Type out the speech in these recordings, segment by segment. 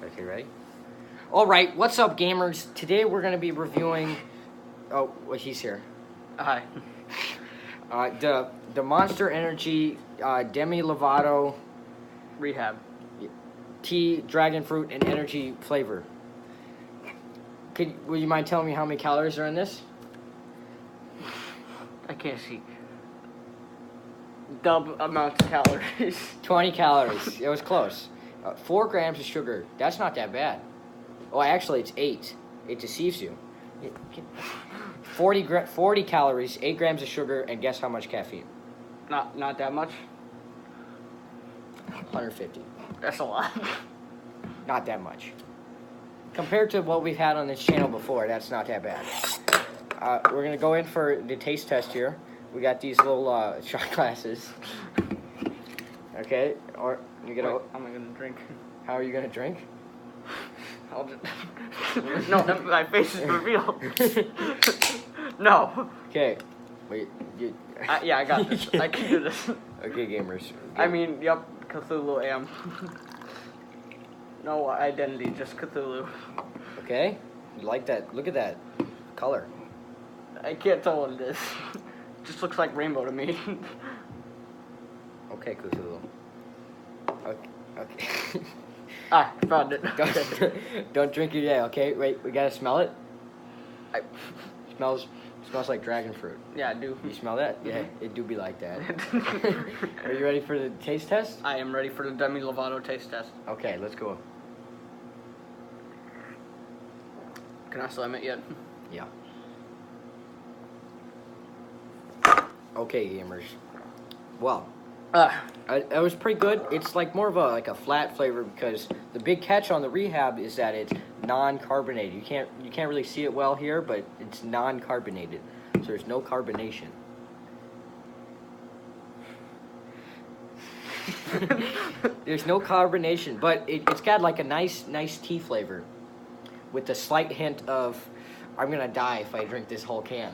Okay, ready? All right, what's up, gamers? Today we're going to be reviewing... Oh, well, he's here. Hi. The Monster Energy Demi Lovato Rehab. tea, dragon fruit, and energy flavor. Would you mind telling me how many calories are in this? I can't see. Double amounts of calories. 20 calories. It was close. 4 grams of sugar. That's not that bad. Oh, actually, it's 8. It deceives you. 40 calories, 8 grams of sugar, and guess how much caffeine? Not that much. 150. That's a lot. Not that much. Compared to what we've had on this channel before, that's not that bad. We're going to go in for the taste test here. We got these little shot glasses. Okay, or you gonna... How am I gonna drink? How are you gonna drink? I'll just... No, my face is revealed. No. Okay. Wait. Yeah, I got this. I can do this. Okay, gamers. I mean, yep, Cthulhu am. No identity, just Cthulhu. Okay. You like that? Look at that color. I can't tell what it is. It just looks like rainbow to me. Okay, Cthulhu. Okay. Found it. Don't drink it yet, okay? Wait, we gotta smell it. Smells like dragon fruit. Yeah, I do. You smell that? Yeah, it do be like that. Are you ready for the taste test? I am ready for the Demi Lovato taste test. Okay, let's go. Can I slam it yet? Yeah. Okay, gamers. Well, it was pretty good. It's like more of a flat flavor because the big catch on the Rehab is that it's non-carbonated. You can't really see it well here, but it's non-carbonated, so there's no carbonation. There's no carbonation, but it's got like a nice tea flavor with a slight hint of I'm gonna die if I drink this whole can.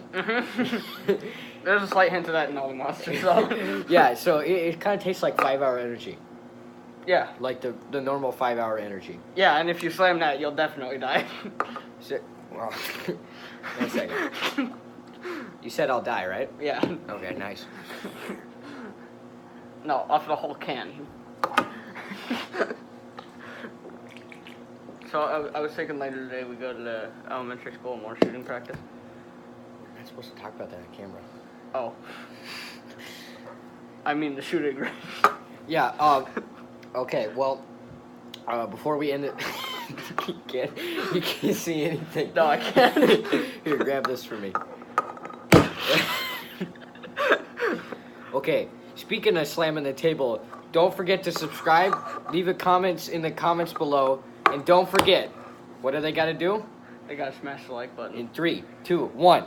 There's a slight hint of that in all the monsters, though. Yeah, so it kind of tastes like 5-hour energy. Yeah. Like the normal 5-hour energy. Yeah, and if you slam that, you'll definitely die. Well, wait a second. You said I'll die, right? Yeah. Okay, nice. No, off the whole can. So I was thinking later today we go to the elementary school and more shooting practice. We're not supposed to talk about that on camera. Oh. I mean the shooting range. Yeah, okay, well, before we end it, you can't see anything. No, I can't. Here, grab this for me. Okay, speaking of slamming the table, don't forget to subscribe, leave a comments in the comments below, and don't forget, what do they got to do? They gotta smash the like button. In 3, 2, 1.